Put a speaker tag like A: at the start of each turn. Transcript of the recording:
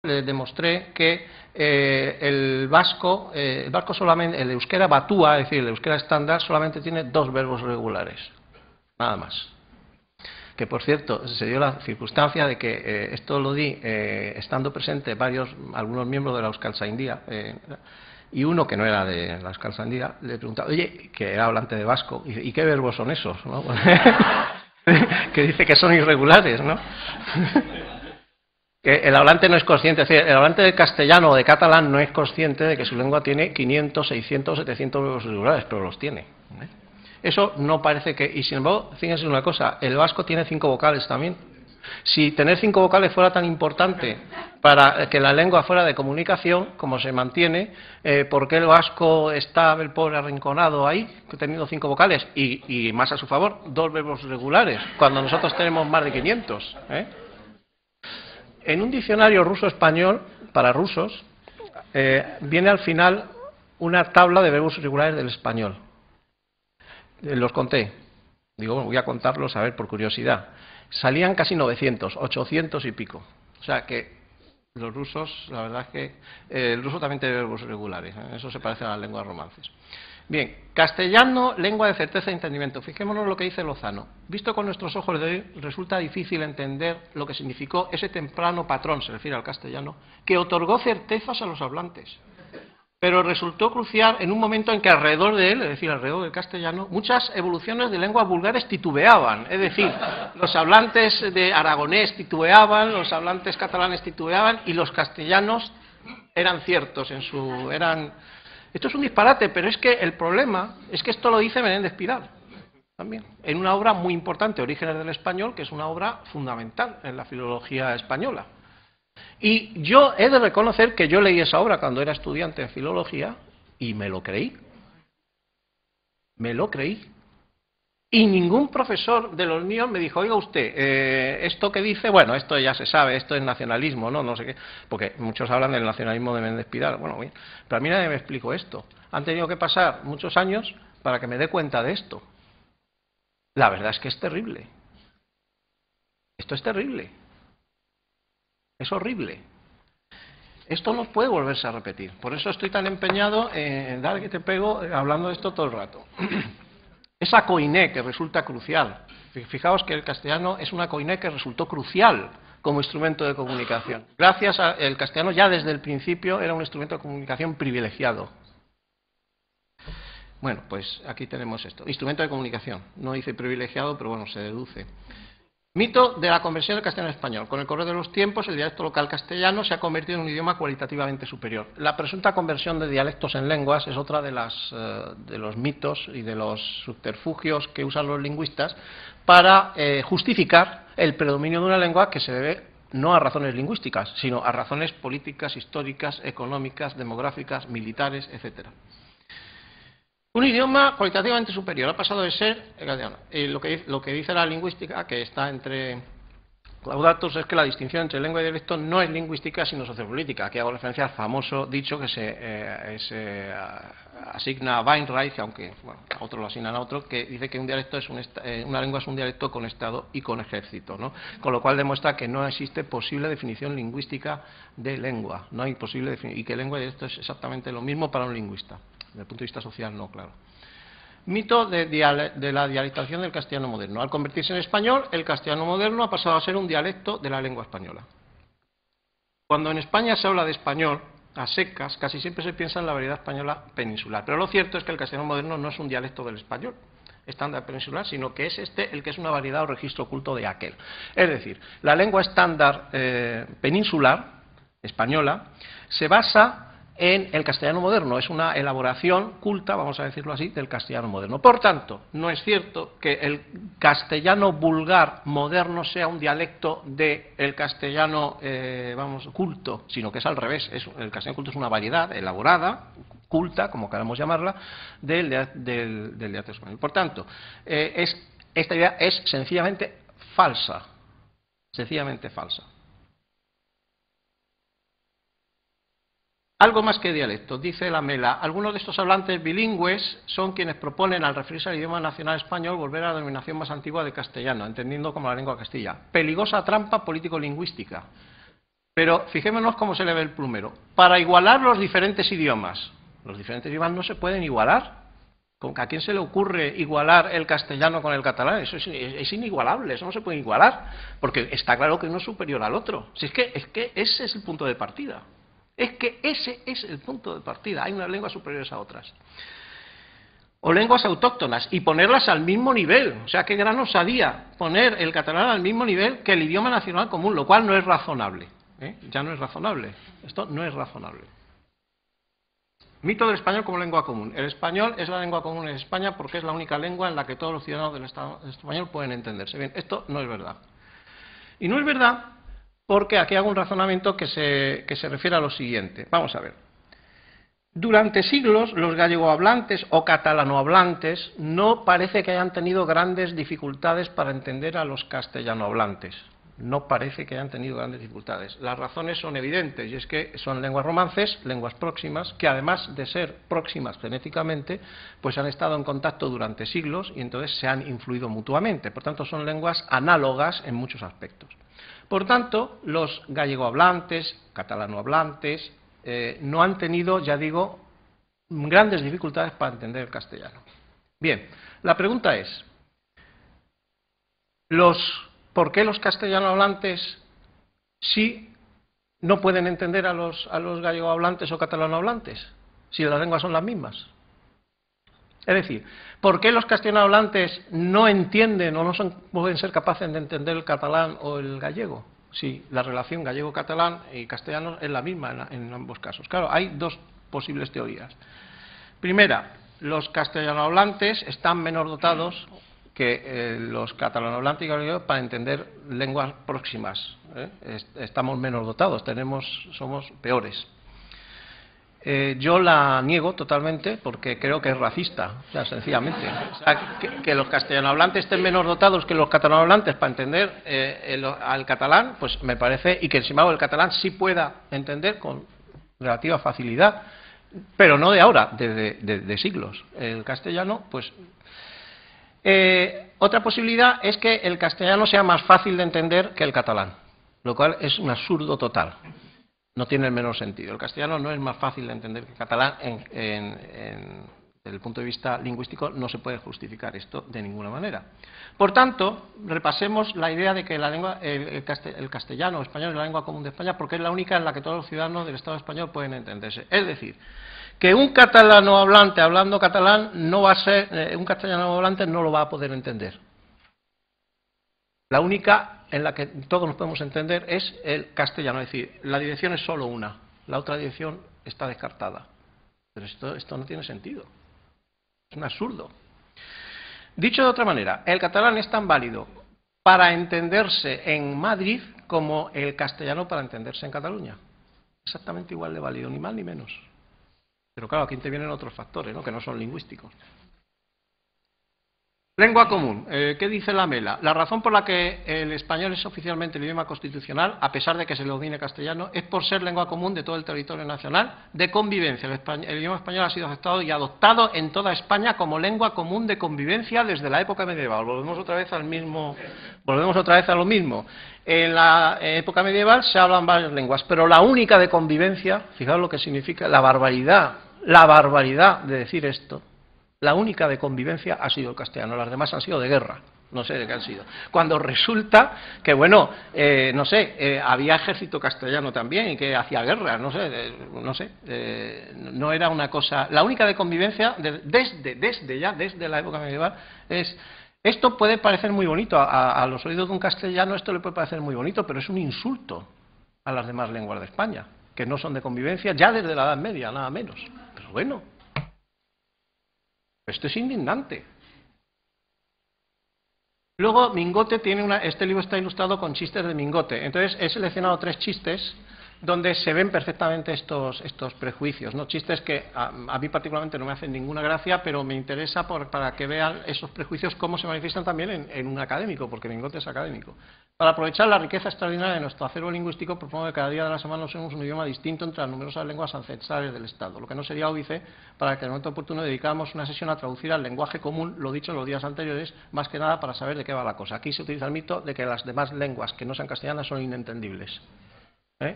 A: le demostré que el vasco solamente, el euskera batúa, es decir, el euskera estándar, solamente tiene 2 verbos regulares, nada más. Que, por cierto, se dio la circunstancia de que esto lo di estando presente algunos miembros de la Euskaltzaindia, y uno que no era de la Euskaltzaindia le preguntaba, oye, que era hablante de vasco, ¿y qué verbos son esos? ¿No? Que dice que son irregulares, ¿no? Que el hablante no es consciente, es decir, el hablante de castellano o de catalán no es consciente de que su lengua tiene 500, 600, 700 verbos irregulares, pero los tiene. Eso no parece que... Y sin embargo, fíjense una cosa, el vasco tiene 5 vocales también. Si tener 5 vocales fuera tan importante para que la lengua fuera de comunicación, como se mantiene, ¿por qué el vasco está, el pobre, arrinconado ahí, teniendo 5 vocales? Y más a su favor, 2 verbos regulares, cuando nosotros tenemos más de 500, En un diccionario ruso-español, para rusos, viene al final una tabla de verbos irregulares del español. Los conté. Digo, bueno, voy a contarlos, a ver, por curiosidad. Salían casi 900, 800 y pico. O sea que los rusos, la verdad es que el ruso también tiene verbos irregulares. Eso se parece a las lenguas romances. Bien, castellano, lengua de certeza e entendimiento. Fijémonos lo que dice Lozano. Visto con nuestros ojos de hoy, resulta difícil entender lo que significó ese temprano patrón, se refiere al castellano, que otorgó certezas a los hablantes. Pero resultó crucial en un momento en que alrededor de él, es decir, alrededor del castellano, muchas evoluciones de lenguas vulgares titubeaban. Es decir, los hablantes de aragonés titubeaban, los hablantes catalanes titubeaban y los castellanos eran ciertos en su... Esto es un disparate, pero es que el problema es que esto lo dice Menéndez Pidal también, en una obra muy importante, Orígenes del Español, que es una obra fundamental en la filología española. Y yo he de reconocer que yo leí esa obra cuando era estudiante en filología y me lo creí. Me lo creí. Y ningún profesor de los míos me dijo, oiga usted, esto que dice, bueno, esto ya se sabe, esto es nacionalismo, no sé qué, porque muchos hablan del nacionalismo de Menéndez Pidal, bueno, bien, pero a mí nadie me explicó esto. Han tenido que pasar muchos años para que me dé cuenta de esto. La verdad es que es terrible. Esto es terrible. Es horrible. Esto no puede volverse a repetir. Por eso estoy tan empeñado en dar que te pego hablando de esto todo el rato. Esa coiné que resulta crucial. Fijaos que el castellano es una coiné que resultó crucial como instrumento de comunicación. Gracias al castellano ya desde el principio era un instrumento de comunicación privilegiado. Bueno, pues aquí tenemos esto. Instrumento de comunicación. No dice privilegiado, pero bueno, se deduce. Mito de la conversión del castellano al español. Con el correr de los tiempos, el dialecto local castellano se ha convertido en un idioma cualitativamente superior. La presunta conversión de dialectos en lenguas es otra de los mitos y de los subterfugios que usan los lingüistas para justificar el predominio de una lengua que se debe no a razones lingüísticas, sino a razones políticas, históricas, económicas, demográficas, militares, etcétera. Un idioma cualitativamente superior ha pasado de ser lo que dice la lingüística, que está entre laudatos, es que la distinción entre lengua y dialecto no es lingüística sino sociopolítica. Aquí hago referencia al famoso dicho que se asigna a Weinreich, aunque bueno, a otro lo asignan a otro, que dice que un dialecto es una lengua es un dialecto con estado y con ejército, ¿no? Con lo cual demuestra que no existe posible definición lingüística de lengua, no hay posible y que lengua y dialecto es exactamente lo mismo para un lingüista. Desde el punto de vista social, no, claro. Mito de la dialectación del castellano moderno. Al convertirse en español, el castellano moderno ha pasado a ser un dialecto de la lengua española. Cuando en España se habla de español, a secas, casi siempre se piensa en la variedad española peninsular. Pero lo cierto es que el castellano moderno no es un dialecto del español estándar peninsular, sino que es el que es una variedad o registro oculto de aquel. Es decir, la lengua estándar peninsular, española, se basa en el castellano moderno, es una elaboración culta, vamos a decirlo así, del castellano moderno. Por tanto, no es cierto que el castellano vulgar moderno sea un dialecto del castellano culto, sino que es al revés. El castellano culto es una variedad elaborada, culta, como queramos llamarla, del dialecto español. Por tanto, esta idea es sencillamente falsa, sencillamente falsa. Algo más que dialecto, dice Lamela. Algunos de estos hablantes bilingües son quienes proponen, al referirse al idioma nacional español, volver a la denominación más antigua de castellano, entendiendo como la lengua castilla. Peligrosa trampa político-lingüística. Pero fijémonos cómo se le ve el plumero. Para igualar los diferentes idiomas no se pueden igualar. ¿A quién se le ocurre igualar el castellano con el catalán? Eso es inigualable, eso no se puede igualar, porque está claro que uno es superior al otro. Si es que ese es el punto de partida. Es que ese es el punto de partida. Hay unas lenguas superiores a otras. O lenguas autóctonas, y ponerlas al mismo nivel. O sea, qué gran osadía poner el catalán al mismo nivel que el idioma nacional común, lo cual no es razonable. Ya no es razonable. Esto no es razonable. Mito del español como lengua común. El español es la lengua común en España porque es la única lengua en la que todos los ciudadanos del Estado español pueden entenderse. Bien, esto no es verdad. Y no es verdad porque aquí hago un razonamiento que se refiere a lo siguiente. Vamos a ver. Durante siglos los gallegohablantes o catalanohablantes no parece que hayan tenido grandes dificultades para entender a los castellanohablantes. No parece que hayan tenido grandes dificultades. Las razones son evidentes, y es que son lenguas romances, lenguas próximas, que además de ser próximas genéticamente, pues han estado en contacto durante siglos y entonces se han influido mutuamente. Por tanto, son lenguas análogas en muchos aspectos. Por tanto, los gallegohablantes, catalanohablantes, no han tenido, ya digo, grandes dificultades para entender el castellano. Bien, la pregunta es, ¿por qué los castellanohablantes sí no pueden entender a los gallegohablantes o catalanohablantes, si las lenguas son las mismas? Es decir, ¿por qué los castellanohablantes no entienden o pueden ser capaces de entender el catalán o el gallego? Si la relación gallego-catalán y castellano es la misma en ambos casos. Claro, hay dos posibles teorías. Primera, los castellanohablantes están menos dotados que los catalanohablantes y gallegos para entender lenguas próximas. Estamos menos dotados, somos peores. Yo la niego totalmente porque creo que es racista, o sea, sencillamente. O sea, que los castellanohablantes estén menos dotados que los catalanohablantes para entender al catalán, pues me parece, y que sin embargo el catalán sí pueda entender con relativa facilidad, pero no de ahora, de siglos. El castellano, pues... otra posibilidad es que el castellano sea más fácil de entender que el catalán, lo cual es un absurdo total. No tiene el menor sentido. El castellano no es más fácil de entender que el catalán. Desde el punto de vista lingüístico no se puede justificar esto de ninguna manera. Por tanto, repasemos la idea de que el castellano o español es la lengua común de España porque es la única en la que todos los ciudadanos del Estado español pueden entenderse. Es decir, que un catalano hablante hablando catalán no va a ser, un castellano hablante no lo va a poder entender. La única en la que todos nos podemos entender es el castellano, es decir, la dirección es solo una, la otra dirección está descartada. Pero esto no tiene sentido, es un absurdo. Dicho de otra manera, el catalán es tan válido para entenderse en Madrid como el castellano para entenderse en Cataluña. Exactamente igual de válido, ni más ni menos. Pero claro, aquí intervienen otros factores, ¿no?, que no son lingüísticos. Lengua común. ¿Qué dice la Mela? La razón por la que el español es oficialmente el idioma constitucional, a pesar de que se le domine castellano, es por ser lengua común de todo el territorio nacional de convivencia. El idioma español ha sido aceptado y adoptado en toda España como lengua común de convivencia desde la época medieval. Volvemos otra vez a lo mismo. En la época medieval se hablan varias lenguas, pero la única de convivencia, fijaos lo que significa la barbaridad de decir esto. La única de convivencia ha sido el castellano, las demás han sido de guerra, no sé de qué han sido. Cuando resulta que, bueno, había ejército castellano también y que hacía guerra, no era una cosa... La única de convivencia, desde la época medieval, es... Esto puede parecer muy bonito, a los oídos de un castellano esto le puede parecer muy bonito, pero es un insulto a las demás lenguas de España, que no son de convivencia ya desde la Edad Media, nada menos. Pero bueno... Esto es indignante. Luego, Mingote tiene este libro está ilustrado con chistes de Mingote. Entonces, he seleccionado 3 chistes donde se ven perfectamente estos prejuicios, ¿no? Chistes que a mí particularmente no me hacen ninguna gracia, pero me interesa para que vean esos prejuicios cómo se manifiestan también en un académico, porque Mingote es académico. Para aprovechar la riqueza extraordinaria de nuestro acervo lingüístico, propongo que cada día de la semana usemos un idioma distinto entre las numerosas lenguas ancestrales del Estado, lo que no sería óbice para que en el momento oportuno dedicáramos una sesión a traducir al lenguaje común lo dicho en los días anteriores, más que nada para saber de qué va la cosa. Aquí se utiliza el mito de que las demás lenguas que no sean castellanas son inentendibles. ¿eh?